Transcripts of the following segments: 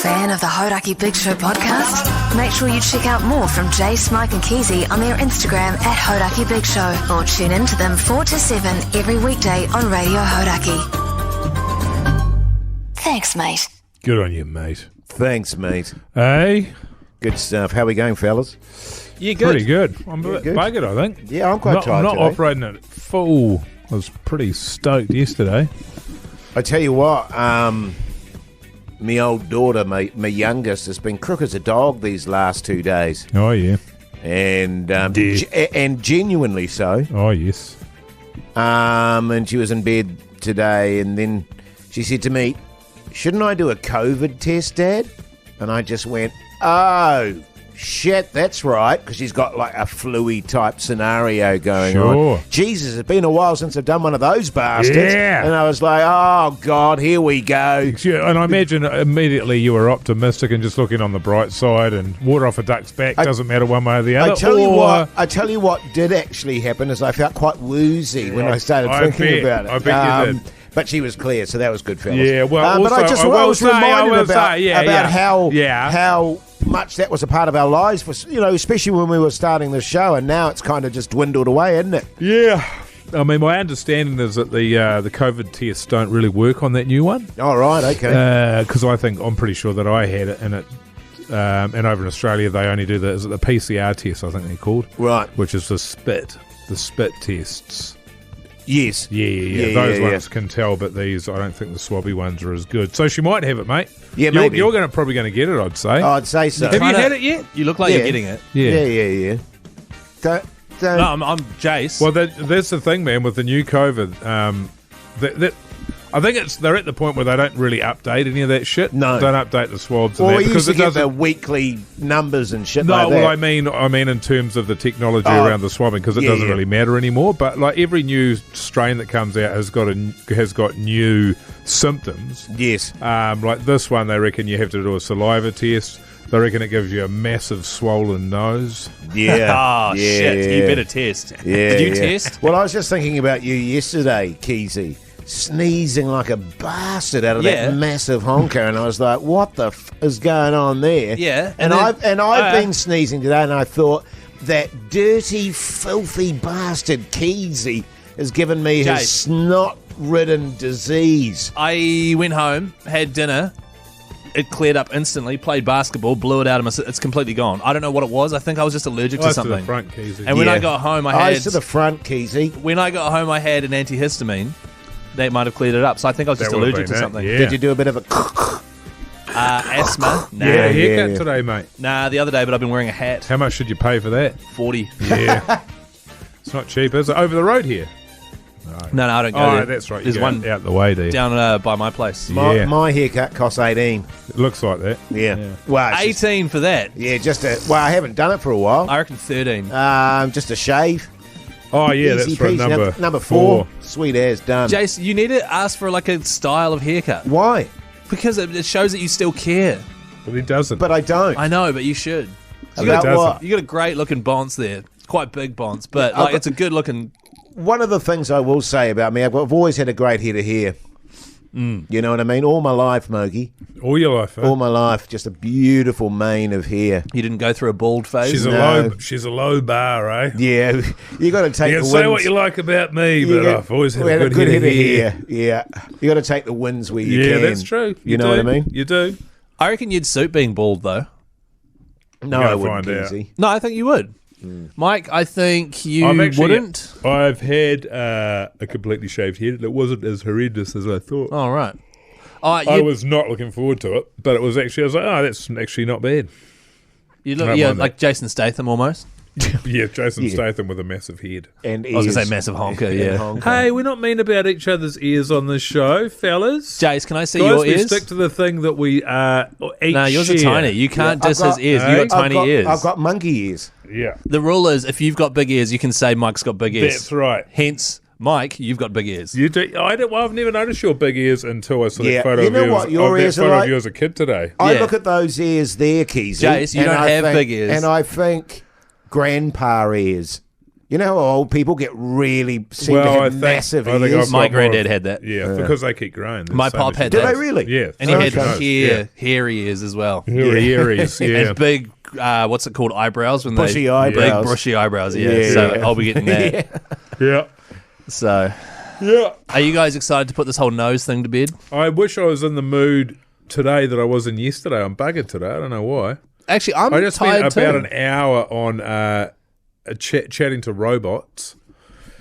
fan of the Hauraki Big Show podcast? Make sure you check out more from Jase, Mike and Keyzie on their Instagram at Hauraki Big Show, or tune in to them 4 to 7 every weekday on Radio Hauraki. Thanks, mate. Good on you, mate. Thanks, mate. Hey? Good stuff. How we going, fellas? Yeah, good. Pretty good. I'm a bit good. buggered, I think. Yeah, I'm quite tired I'm not today. operating at full. I was pretty stoked yesterday. I tell you what, my old daughter, my youngest, has been crook as a dog these last 2 days. Oh, yeah. And and genuinely so. Oh, yes. And she was in bed today, and then she said to me, "Shouldn't I do a COVID test, Dad?" And I just went, "Oh, shit, that's right," because she's got like a flu-y type scenario going on. Jesus, it's been a while since I've done one of those bastards. Yeah. And I was like, oh, God, here we go. Yeah, and I imagine immediately you were optimistic and just looking on the bright side, and water off a duck's back doesn't matter one way or the other. I tell you what did actually happen is I felt quite woozy when I started thinking about it. I bet you did. But she was clear, so that was good, fellas. Yeah, well, but also, I was reminded about how how much that was a part of our lives, for, especially when we were starting the show, and now it's kind of just dwindled away, isn't it? Yeah. I mean, my understanding is that the COVID tests don't really work on that new one. Oh, right, okay. Because I'm pretty sure that I had it, and over in Australia they only do the PCR test, I think they're called. Right. Which is the spit tests. Yes. Yeah. Those ones can tell, but these, I don't think the swabby ones are as good. So she might have it, mate. Yeah, maybe. You're probably going to get it, I'd say. Oh, I'd say so. Have you had it yet? You look like you're getting it. Yeah. Don't. No, I'm Jase. Well, that's the thing, man, with the new COVID. I think they're at the point where they don't really update any of that shit. No. Don't update the swabs. Well, and that, we because used to it get the doesn't. weekly numbers and shit No, like that. well, I mean in terms of the technology around the swabbing, because it doesn't really matter anymore. But like every new strain that comes out has got new symptoms. Yes. Like this one, they reckon you have to do a saliva test. They reckon it gives you a massive swollen nose. Yeah. Oh, shit. You better test. Yeah, Did you test? Well, I was just thinking about you yesterday, Keyzie, sneezing like a bastard out of that massive honker, and I was like, what the is going on there? Yeah. And I've been sneezing today, and I thought, that dirty, filthy bastard Keyzie has given me his snot-ridden disease. I went home, had dinner. It cleared up instantly, played basketball, blew it out of my... It's completely gone. I don't know what it was. I think I was just allergic to something. To the front, Keyzie. And when I got home, Eyes to the front, Keyzie. When I got home, I had an antihistamine. That might have cleared it up. So I think I was just allergic to something. Yeah. Did you do a bit of a... Asthma? Nah. Yeah, haircut today, mate. Nah, the other day, but I've been wearing a hat. How much should you pay for that? 40. Yeah. It's not cheap, is it? Over the road here? No, I don't go Oh, there. that's right. There's one out the way there. down by my place. My haircut costs 18. It looks like that. Yeah. Well, it's 18 for that. I haven't done it for a while. I reckon 13. Just a shave. Oh, yeah, Easy that's for peasy. Number 4. Sweet as done. Jace, you need to ask for like a style of haircut. Why? Because it shows that you still care. But he doesn't. But I don't. I know, but you should. About what? You got a great looking bonce there. Quite big bonce, but it's a good looking... One of the things I will say about me, I've always had a great head of hair. You know what I mean? All my life, Mogi. All your life, huh? All my life, just a beautiful mane of hair. You didn't go through a bald phase? She's a low bar, eh? Yeah, you got to take you the can wins. say what you like about me, but I've always had a good head of hair. Yeah, you got to take the wins where you can. Yeah, that's true. You know what I mean? You do. I reckon you'd suit being bald, though. No, I wouldn't, Keyzie. No, I think you would. Mike, I think you wouldn't. I've had a completely shaved head, and it wasn't as horrendous as I thought. Oh, right. I was not looking forward to it, but it was actually, I was like, oh, that's actually not bad. You look like Jason Statham almost. Yeah, Jason Statham with a massive head. And I was going to say massive honker, yeah. Hey, we're not mean about each other's ears on this show, fellas. Jace, can I see Guys, your we ears? stick to the thing that we each No, yours are share. tiny. You can't diss his ears. You got tiny ears. I've got monkey ears. Yeah. The rule is, if you've got big ears, you can say Mike's got big ears. That's right. Hence, Mike, you've got big ears. You do. I've never noticed your big ears until I saw that photo You know of you. what your ears are of like? you as a kid today. I look at those ears there, Keyzie. Jace, you don't have big ears. And I think grandpa ears. You know how old people get really seem to have massive I think ears? I've My got more granddad of- had that. Yeah, because they keep growing. There's My so pop much- had Do that. they really? Yeah. And he had Okay. hairy ears as well. Hairy ears, yeah. And big, what's it called, eyebrows? When Bushy they, eyebrows. Big bushy eyebrows, yeah. Yeah. So I'll be getting that. Yeah. Yeah. So, Yeah. are you guys excited to put this whole nose thing to bed? I wish I was in the mood today that I was in yesterday. I'm buggered today. I don't know why. Actually, I'm I just tired spent about too. an hour on chatting to robots.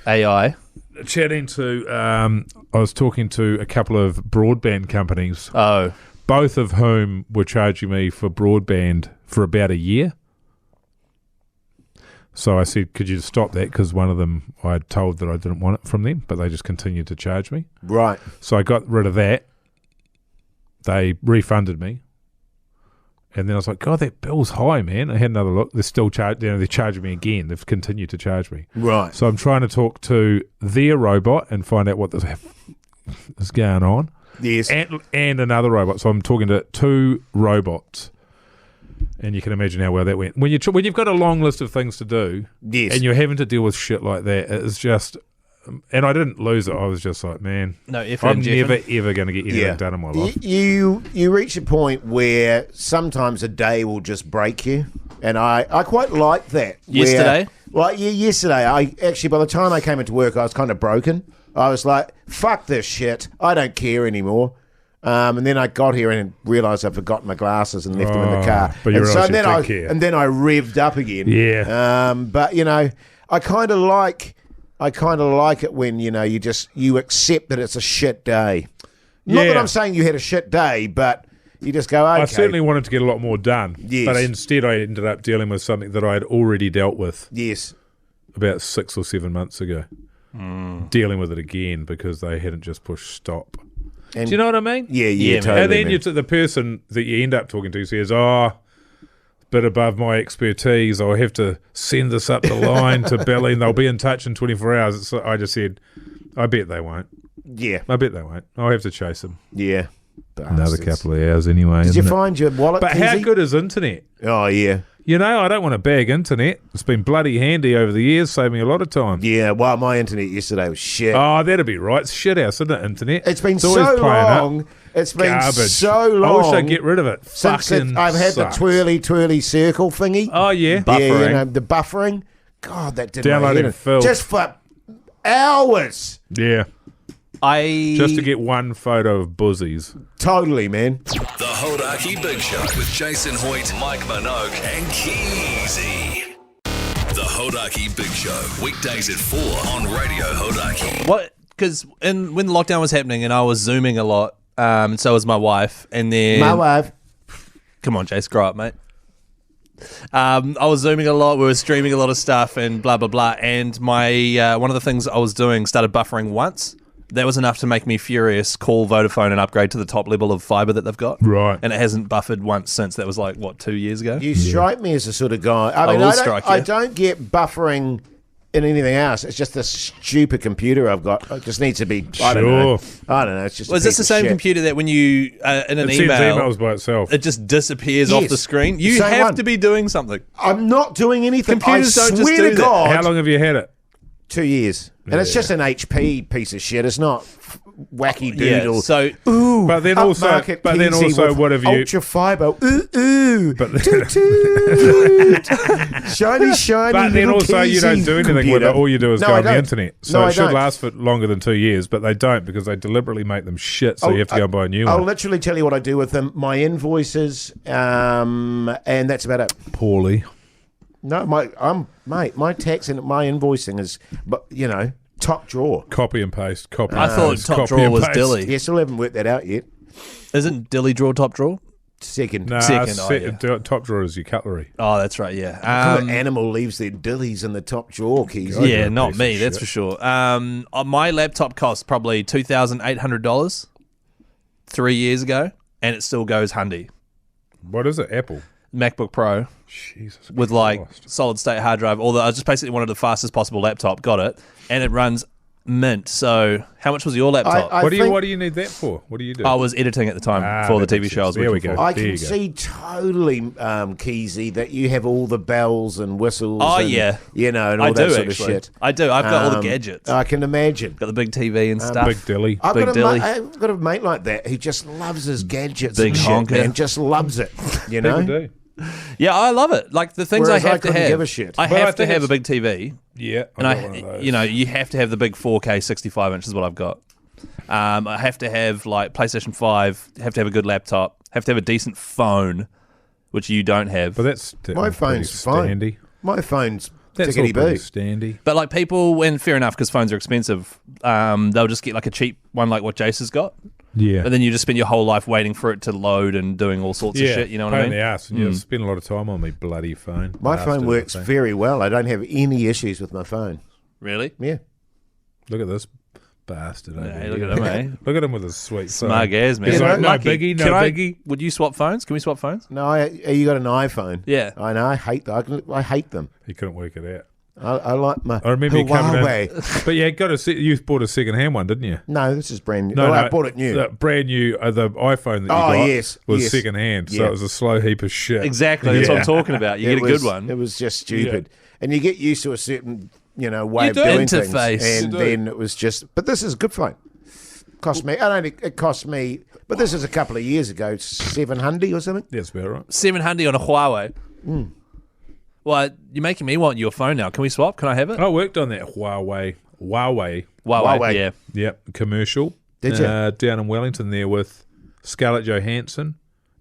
AI. Chatting to, I was talking to a couple of broadband companies, Oh. both of whom were charging me for broadband for about a year. So I said, could you stop that? Because one of them, I had told that I didn't want it from them, but they just continued to charge me. Right. So I got rid of that. They refunded me. And then I was like, God, that bill's high, man. I had another look. They're still they're charging me again. They've continued to charge me. Right. So I'm trying to talk to their robot and find out what is going on. Yes. And another robot. So I'm talking to two robots. And you can imagine how well that went. When you've got a long list of things to do, Yes. and you're having to deal with shit like that, it's just... And I didn't lose it. I was just like, man, No, effing I'm jeffing. never, ever going to get anything done in my life. You reach a point where sometimes a day will just break you, and I quite like that. Yesterday? Yesterday. I actually, by the time I came into work, I was kind of broken. I was like, fuck this shit. I don't care anymore. And then I got here and realised I'd forgotten my glasses and left them in the car. but you and realised you then did care. and then I revved up again. Yeah. But you know, I kind of like it when you accept that it's a shit day. Not that Yeah. I'm saying you had a shit day, but you just go, okay. I certainly wanted to get a lot more done. Yes. But instead I ended up dealing with something that I had already dealt with Yes. about 6 or 7 months ago. Dealing with it again because they hadn't just pushed stop. And Do you know what I mean? Yeah, Yeah, man. totally. And then man. the person that you end up talking to says, a bit above my expertise. I'll have to send this up the line to Billy and they'll be in touch in 24 hours. So I just said, I bet they won't. Yeah. I bet they won't. I'll have to chase them. Yeah. Another Bastards. couple of hours anyway. Did you isn't it? find your wallet, But how Keyzie? good is internet? Oh, yeah. You know, I don't want to bag internet. It's been bloody handy over the years, saved me a lot of time. Yeah, well, my internet yesterday was shit. Oh, that'd be right. It's shit house, isn't it, internet? It's been always so playing up. long. It's been Garbage. so long. I wish I'd get rid of it. Since Fucking I've had sucks. the twirly circle thingy. Oh, yeah. Yeah, Buffering. the buffering. God, that did Downloading my head in. filth. Just for hours. Yeah. Just to get one photo of buzzies. Totally, man. The Hauraki Big Show with Jason Hoyt, Mike Minogue, and Keyzie. The Hauraki Big Show, weekdays at 4 on Radio Hauraki. What? Because when the lockdown was happening and I was Zooming a lot, and so was my wife, and then... My wife. Come on, Jase, grow up, mate. I was Zooming a lot, we were streaming a lot of stuff and blah, blah, blah, and my one of the things I was doing started buffering once. That was enough to make me furious, call Vodafone and upgrade to the top level of fibre that they've got. Right. And it hasn't buffered once since. That was like, 2 years ago? You strike me as the sort of guy. I mean, will I strike you. don't get buffering in anything else. It's just this stupid computer I've got. It just needs to be. I don't know. It's just. Was a this piece the of same shit. computer that when you, in an It sends email, emails by itself. it just disappears Yes. off the screen? You Same have one. to be doing something. I'm not doing anything. Computers I don't just swear do to that. God. How long have you had it? 2 years, and it's just an HP piece of shit. It's not wacky doodle. Yeah, so But then also, Keyzie with what have you? ultra fiber? Ooh, But, toot, toot. shiny. but then little also, you don't Keyzie do anything with computer. it. All you do is No, go I on the don't. internet. So No, I it should don't. last for longer than 2 years, but they don't because they deliberately make them shit. So you have to go and buy a new I'll one. literally tell you what I do with them. My invoices, and that's about it. Poorly. No, my tax and my invoicing is, but top drawer. Copy and paste. Copy. I and thought paste, top copy drawer and was paste. Dilly. Yeah, still haven't worked that out yet. Isn't Dilly drawer top drawer? Second. Nah, Second, yeah. top drawer is your cutlery. Oh, that's right, yeah. What animal leaves their dillies in the top drawer, Keys? God, you're Yeah, a not piece me, of that's shit. for sure. My laptop cost probably $2,800 3 years ago, and it still goes handy. What is it? Apple. MacBook Pro Jesus with Christ. solid state hard drive. Although I just basically wanted the fastest possible laptop, got it, and it runs mint. So how much was your laptop? I What do think you need that for? What do you do? I was editing at the time for the that TV makes show I was sense. There we working go. for. I There can you go. see totally, Keyzie, that you have all the bells and whistles. Oh, and, yeah. and all I that do, sort actually. of shit. I do. I've got all the gadgets. I can imagine. Got the big TV and stuff. Big Dilly. I've Big got, Dilly. I've got a mate like that who just loves his gadgets Big and shit, honker. man. Just loves it, you know? People do. Yeah, I love it. Like the things Whereas I I have to couldn't have. give a shit. I Well, I have to think have a it's- big TV. Yeah, And got one of those. you have to have the big 4K 65 inch is what I've got. I have to have like PlayStation 5, have to have a good laptop, have to have a decent phone, which you don't have. But that's My phone's fine. standy. My phone's That's all tickety pretty boo. standy. But like people, and fair enough because phones are expensive, they'll just get like a cheap one like what Jase has got. Yeah. And then you just spend your whole life waiting for it to load and doing all sorts of shit, you know what I pain in mean? the ass, and you spend a lot of time on my bloody phone. My Bastard, phone works I think. very well. I don't have any issues with my phone. Really? Yeah. Look at this bastard over Hey, here. look at him, eh? Look at him with his sweet Smug phone. as, man. He's like, no Lucky. biggie, no Can biggie. would you swap phones? Can we swap phones? No, you got an iPhone. Yeah. I know. I hate them. I hate them. He couldn't work it out. I like my I remember you coming Huawei. in. But yeah, you bought a second-hand one, didn't you? No, this is brand new. I bought it new. The brand new, the iPhone that you Oh, got yes, was yes. second-hand, so Yeah. it was a slow heap of shit. Exactly. That's what Yeah. I'm talking about. You It get a was- good one. It was just stupid. And you get used to a certain, way You of do. doing Interface. things. And You do. then it was just, but this is a good phone. It cost me, but this is a couple of years ago, 700 or something. That's about right. 700 on a Huawei. Well, you're making me want your phone now. Can we swap? Can I have it? I worked on that Huawei, Huawei. Yeah. yep, commercial. Did you? Down in Wellington there with Scarlett Johansson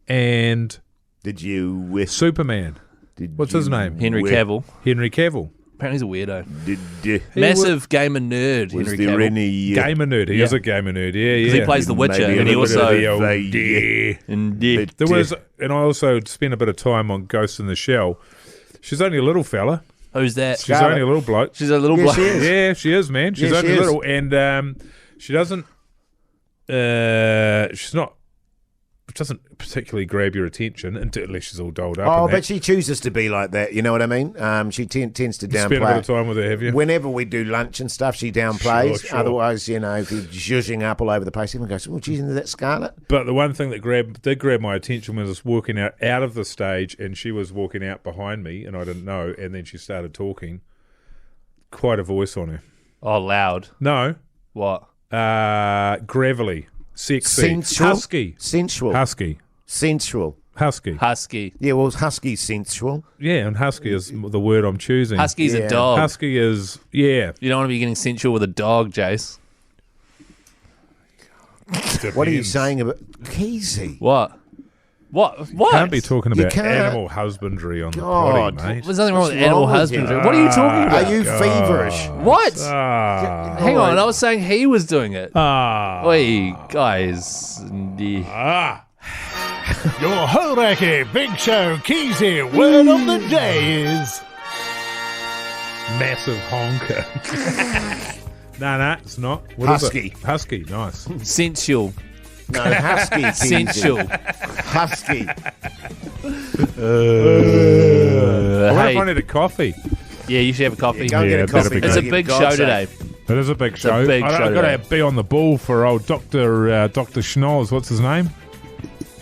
and Did you? Superman. What's his name? Henry Cavill. Henry Cavill. Apparently he's a weirdo. Did Massive gamer nerd, was Henry there Cavill. any? Gamer nerd. He Yeah. is a gamer nerd. Yeah, yeah. Because he plays The Witcher, Maybe a and he little bit of also... the old- yeah. Indeed. There was, and I also spent a bit of time on Ghost in the Shell. She's only a little fella. Who's that? She's only a little bloke. She's a little Yeah, bloke. she is. Yeah, she is, man. She's Yeah, only she is. little, and she doesn't. She's not. It doesn't particularly grab your attention until she's all dolled up. Oh, and but that. she chooses to be like that. You know what I mean? She tends to You spend a bit of downplay. time with her, have you? Whenever we do lunch and stuff, she downplays. Sure. Otherwise, if you're zhuzhing up all over the place, everyone goes, "Oh, geez, into that Scarlet." But the one thing that did grab my attention was us walking out of the stage, and she was walking out behind me, and I didn't know, and then she started talking. Quite a voice on her. Oh, loud. No, What? gravelly, sexy, Sensual? husky, Sensual. Sensual. husky. Husky. Yeah, well, husky's sensual. Yeah, and husky is the word I'm choosing. Husky's Yeah. a dog. Husky is, yeah. You don't want to be getting sensual with a dog, Jace. What are you Depends. saying about Keyzie? What? What? Can't be talking You about can't- animal husbandry on the God. potty, mate. There's nothing wrong with What's animal wrong with husbandry. you? What are you talking about? Are you feverish? What? Ah. Hang on, I was saying he was doing it. Ah. Oi, guys. Yeah. Ah. Your Hauraki Big Show Keyzie word of the day is Massive honker. No, it's not. What is Husky. it? Husky, nice. Sensual. No, husky. Keyzie. Sensual. Husky. I wonder Hey, if I need a coffee. yeah, you should have a coffee. Go and Yeah, get a that'd coffee. be It's a great. big For show God's today. sake. It is a big show. a big I've show got to today. be on the ball for old Dr. Schnoz. What's his name?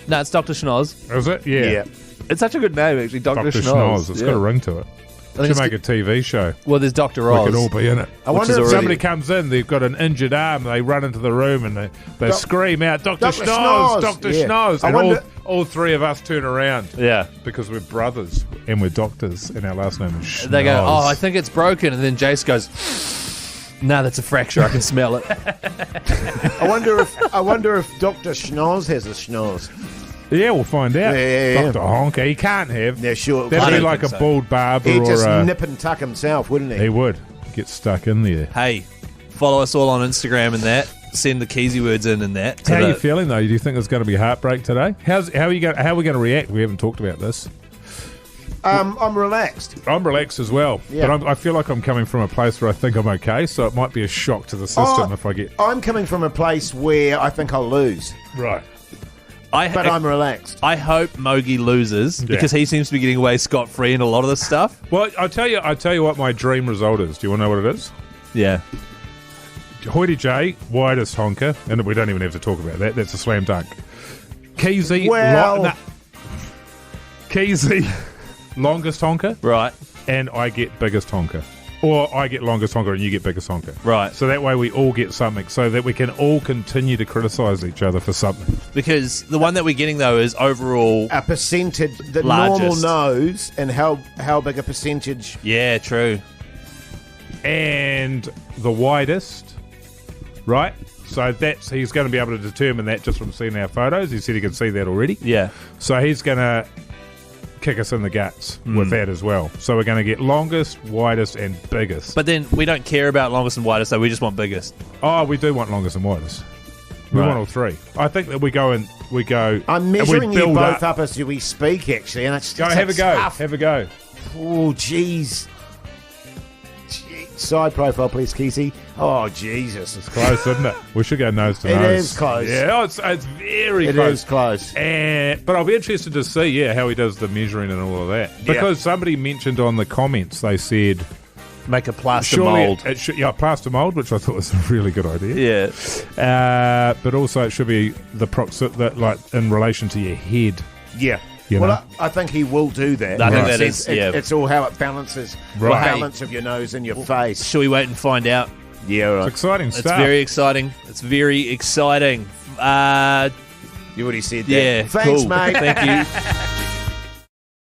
No, it's Dr. Schnoz. Is it? Yeah. Yeah. It's such a good name, actually. Dr. Dr. Schnoz. Schnoz. It's Yeah. got a ring to it. I think Should it's make a TV show. Well, there's Dr. We Oz. could all be in it. I wonder is if already- Somebody comes in, they've got an injured arm, they run into the room and they Doc- scream out, Dr. Dr. Schnoz, Schnoz." Dr. Yeah. Schnoz. I And wonder- all three of us turn around Yeah. because we're brothers and we're doctors and our last name is Schnoz. They go, oh, I think it's broken. And then Jace goes, no, that's a fracture. I can smell it. I wonder if Dr. Schnoz has a schnoz. Yeah, we'll find out. Yeah. Dr. Honker, he can't have. Yeah, sure. That'd I be don't like a think so. bald barber He'd or just a... nip and tuck himself, wouldn't he? He would. Get stuck in there. Hey, follow us all on Instagram and that. Send the Keyzie words in and that. to How are you the- feeling though? Do you think there's going to be heartbreak today? How are we going to react? We haven't talked about this. I'm relaxed. I'm relaxed as well, Yeah. but I feel like I'm coming from a place where I think I'm okay, so it might be a shock to the system if I get I'm coming from a place where I think I'll lose, right. but I'm relaxed. I hope Mogi loses because he seems to be getting away scot-free in a lot of this stuff. Well, I'll tell you what my dream result is. Do you want to know what it is? Yeah. Hoity J, widest honker, and we don't even have to talk about that. That's a slam dunk. Keyzie, Keyzie, longest honker, Right. and I get biggest honker. Or I get longest honker and you get biggest honker. Right. So that way we all get something, so that we can all continue to criticise each other for something. Because the one that we're getting, though, is overall... A percentage that Largest. normal knows, and how big a percentage. Yeah, true. And the widest, right? So he's going to be able to determine that just from seeing our photos. He said he can see that already. Yeah. So he's going to kick us in the guts with that as well. So we're going to get longest, widest, and biggest. But then we don't care about longest and widest, though. We just want biggest. Oh, we do want longest and widest. We Right. want all three. I think that we go. I'm measuring and you we build both up as we speak, actually, and it's Go, just have a go. tough. Have a go. Oh, jeez. Side profile, please, Keyzie. Oh, Jesus. It's close, isn't it? We should go nose to It nose. is close. Yeah, it's very It close. is close. But I'll be interested to see, how he does the measuring and all of that. Because somebody mentioned on the comments, they said, Make a plaster surely mould. it should, plaster mold, which I thought was a really good idea. Yeah. But also it should be like in relation to your head. Yeah. You know? Well, I think he will do that. I think He that says is, yeah. It's all how it balances Right. the balance of your nose and your face. Should we wait and find out? Yeah, right. It's exciting It's stuff. very exciting. It's very exciting. You already said that. Yeah, Thanks, cool. mate. Thank you.